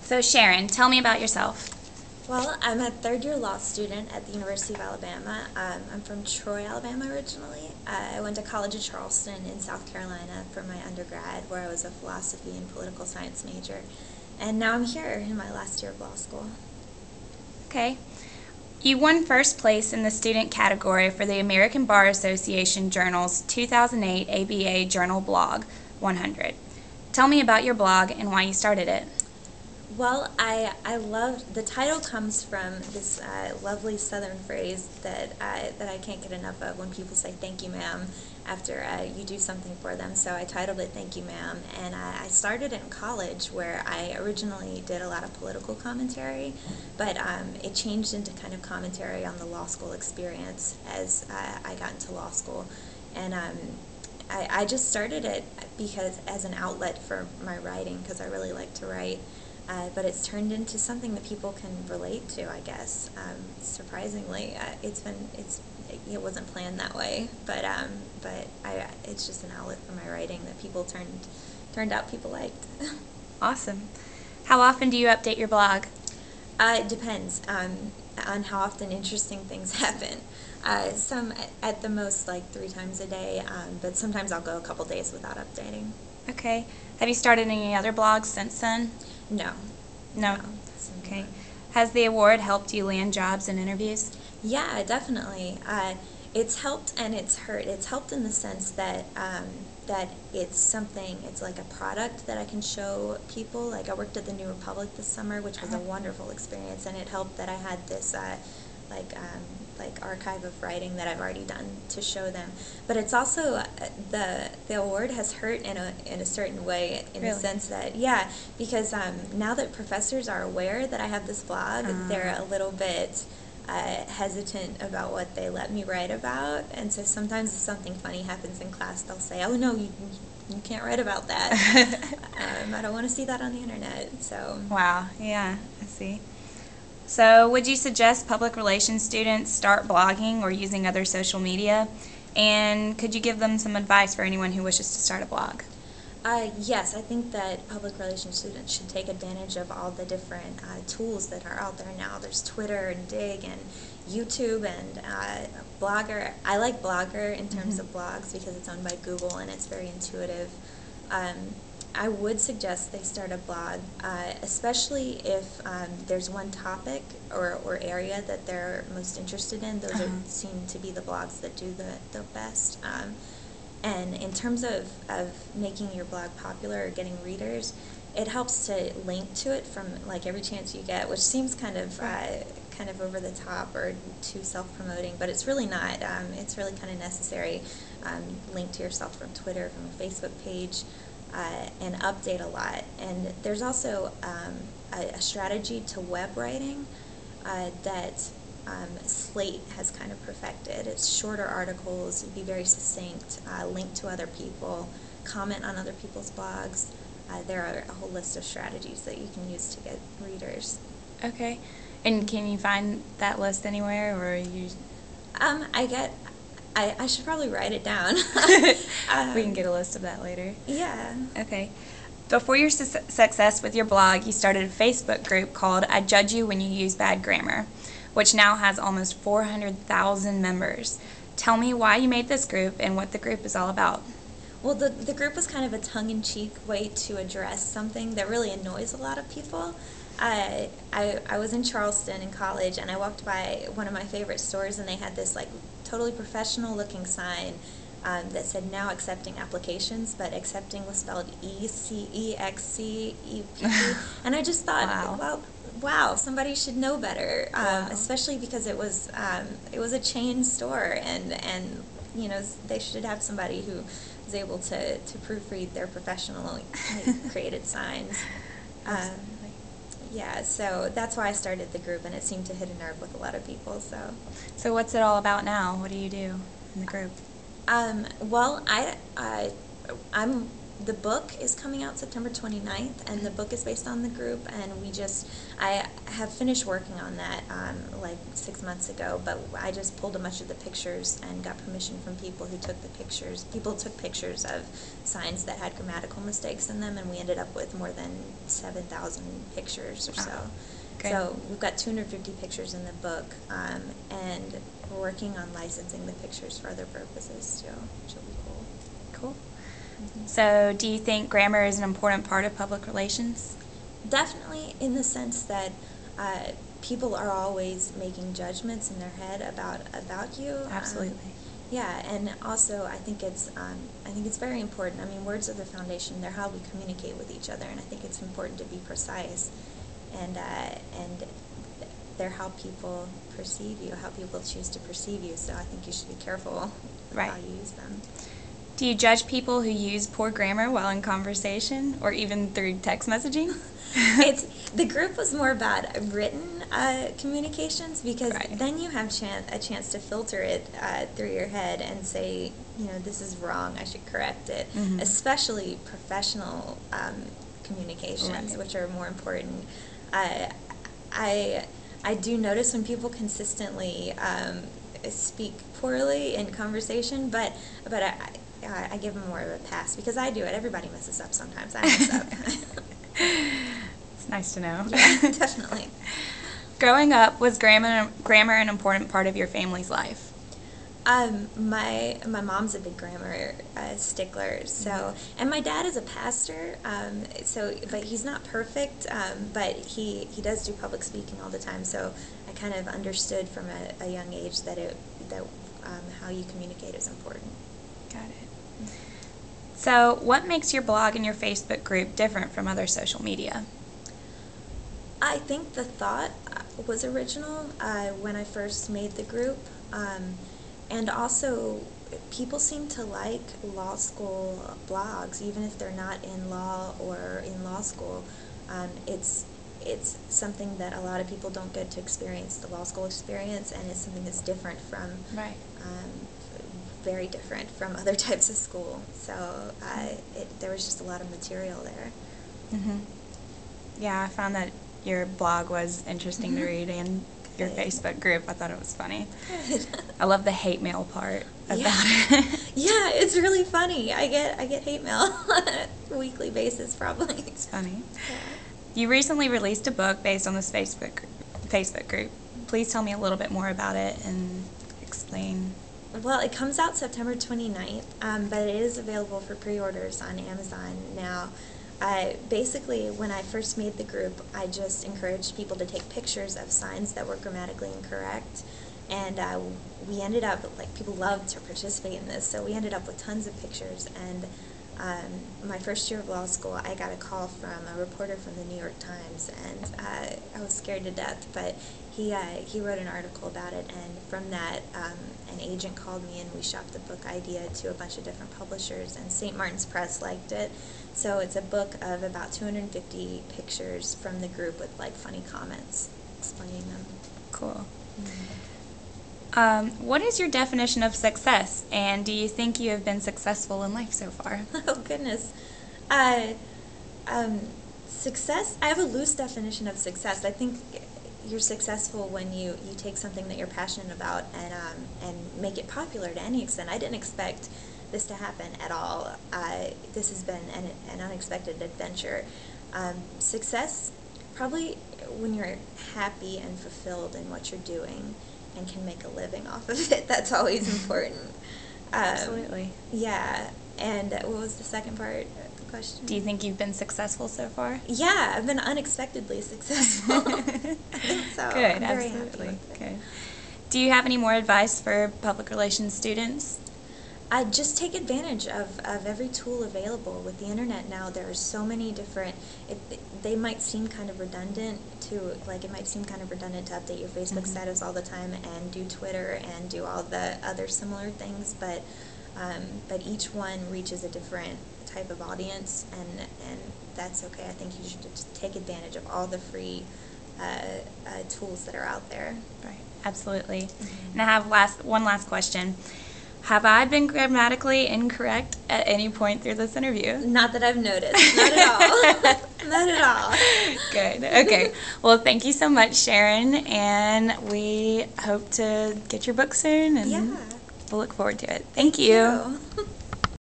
So Sharon, tell me about yourself. Well, I'm a third-year law student at the University of Alabama. I'm from Troy, Alabama originally. I went to college at Charleston in South Carolina for my undergrad, where I was a philosophy and political science major. And now I'm here in my last year of law school. Okay. You won first place in the student category for the American Bar Association Journal's 2008 ABA Journal Blog 100. Tell me about your blog and why you started it. Well, I love, the title comes from this lovely Southern phrase that I can't get enough of when people say thank you, ma'am, after you do something for them. So I titled it Thank You, Ma'am, and I started in college where I originally did a lot of political commentary, but it changed into kind of commentary on the law school experience as I got into law school. And I just started it because as an outlet for my writing, because I really like to write. But it's turned into something that people can relate to, I guess. Surprisingly, it wasn't planned that way, but it's just an outlet for my writing that turned out people liked. Awesome. How often do you update your blog? It depends on how often interesting things happen. Some at the most like 3 times a day, but sometimes I'll go a couple days without updating. Okay. Have you started any other blogs since then? No. No. Okay. Has the award helped you land jobs and interviews? Yeah, definitely. It's helped and it's hurt. It's helped in the sense that that it's like a product that I can show people. Like I worked at the New Republic this summer, which was a wonderful experience, and it helped that I had this like archive of writing that I've already done to show them. But it's also the award has hurt in a certain way, in Really? the sense that because now that professors are aware that I have this blog, they're a little bit hesitant about what they let me write about, and so sometimes if something funny happens in class, they'll say, "Oh no, you can't write about that." I don't want to see that on the internet. So. Wow. Yeah, I see. So would you suggest public relations students start blogging or using other social media? And could you give them some advice for anyone who wishes to start a blog? Yes, I think that public relations students should take advantage of all the different tools that are out there now. There's Twitter and Dig and YouTube and Blogger. I like Blogger in terms of blogs because it's owned by Google and it's very intuitive. I would suggest they start a blog, especially if there's one topic or area that they're most interested in. Those seem to be the blogs that do the best. And in terms of making your blog popular or getting readers, it helps to link to it from like every chance you get, which seems kind of over the top or too self-promoting, but it's really not. It's really kind of necessary. Link to yourself from Twitter, from a Facebook page, and update a lot. And there's also a strategy to web writing that Slate has kind of perfected. It's shorter articles, be very succinct, link to other people, comment on other people's blogs. There are a whole list of strategies that you can use to get readers. Okay. And can you find that list anywhere, or you? I should probably write it down. We can get a list of that later. Yeah. Okay. Before your success with your blog, you started a Facebook group called I Judge You When You Use Bad Grammar, which now has almost 400,000 members. Tell me why you made this group and what the group is all about. Well, the group was kind of a tongue-in-cheek way to address something that really annoys a lot of people. I was in Charleston in college, and I walked by one of my favorite stores, and they had this like totally professional-looking sign that said now accepting applications, but accepting was spelled E-C-E-X-C-E-P. And I just thought, wow, somebody should know better, especially because it was a chain store, and you know they should have somebody who was able to proofread their professionally created signs. Yeah, so that's why I started the group, and it seemed to hit a nerve with a lot of people. So what's it all about now? What do you do in the group? Well, I'm the book is coming out September 29th, and the book is based on the group, and I have finished working on that like 6 months ago, but I just pulled a bunch of the pictures and got permission from people who took the pictures. People took pictures of signs that had grammatical mistakes in them, and we ended up with more than 7,000 pictures or so. Wow. Good. So we've got 250 pictures in the book, and we're working on licensing the pictures for other purposes too, which will be cool. Cool. So do you think grammar is an important part of public relations? Definitely, in the sense that people are always making judgments in their head about you. Absolutely. Yeah, and also I think it's very important. I mean, words are the foundation. They're how we communicate with each other, and I think it's important to be precise, and they're how people perceive you, how people choose to perceive you. So I think you should be careful with Right. how you use them. Do you judge people who use poor grammar while in conversation or even through text messaging? The group was more about written communications, because Right. then you have a chance to filter it through your head and say, this is wrong, I should correct it. Mhm. Especially professional communications, Right. which are more important. I do notice when people consistently speak poorly in conversation, but I give them more of a pass, because I do it. Everybody messes up sometimes. I mess up. It's nice to know. Yeah, definitely. Growing up, was grammar an important part of your family's life? My mom's a big grammar stickler, so, and my dad is a pastor, but he's not perfect, but he does do public speaking all the time, so I kind of understood from a young age that how you communicate is important. Got it. So, what makes your blog and your Facebook group different from other social media? I think the thought was original when I first made the group, and also people seem to like law school blogs, even if they're not in law or in law school. It's something that a lot of people don't get to experience, the law school experience, and it's something that's different from Right. very different from other types of school. So there was just a lot of material there. Mm-hmm. Yeah, I found that your blog was interesting to read, and your Good. Facebook group, I thought it was funny. Good. I love the hate mail part about Yeah. it. Yeah, it's really funny. I get hate mail on a weekly basis, probably. It's funny. Yeah. You recently released a book based on this Facebook group. Please tell me a little bit more about it and explain. Well, it comes out September 29th, but it is available for pre-orders on Amazon now. Basically, when I first made the group, I just encouraged people to take pictures of signs that were grammatically incorrect, and we ended up, people loved to participate in this, so we ended up with tons of pictures. And my first year of law school, I got a call from a reporter from the New York Times, and I was scared to death, but he wrote an article about it, and from that, an agent called me, and we shopped the book idea to a bunch of different publishers, and St. Martin's Press liked it. So it's a book of about 250 pictures from the group with funny comments explaining them. Cool. Mm-hmm. What is your definition of success, and do you think you have been successful in life so far? Oh, goodness. Success, I have a loose definition of success. I think you're successful when you take something that you're passionate about and make it popular to any extent. I didn't expect this to happen at all. This has been an unexpected adventure. Success, probably when you're happy and fulfilled in what you're doing and can make a living off of it. That's always important. Absolutely. Yeah. And what was the second part of the question? Do you think you've been successful so far? Yeah, I've been unexpectedly successful. I think so. Good, I'm very absolutely. happy with it. Good. Do you have any more advice for public relations students? Just take advantage of every tool available. With the internet now, there are so many different, they might seem kind of redundant to update your Facebook status all the time and do Twitter and do all the other similar things, but each one reaches a different type of audience, and that's okay. I think you should just take advantage of all the free tools that are out there. Right, absolutely. And I have one last question. Have I been grammatically incorrect at any point through this interview? Not that I've noticed. Not at all. Not at all. Good. Okay. Well, thank you so much, Sharon, and we hope to get your book soon, and Yeah. we'll look forward to it. Thank you. You.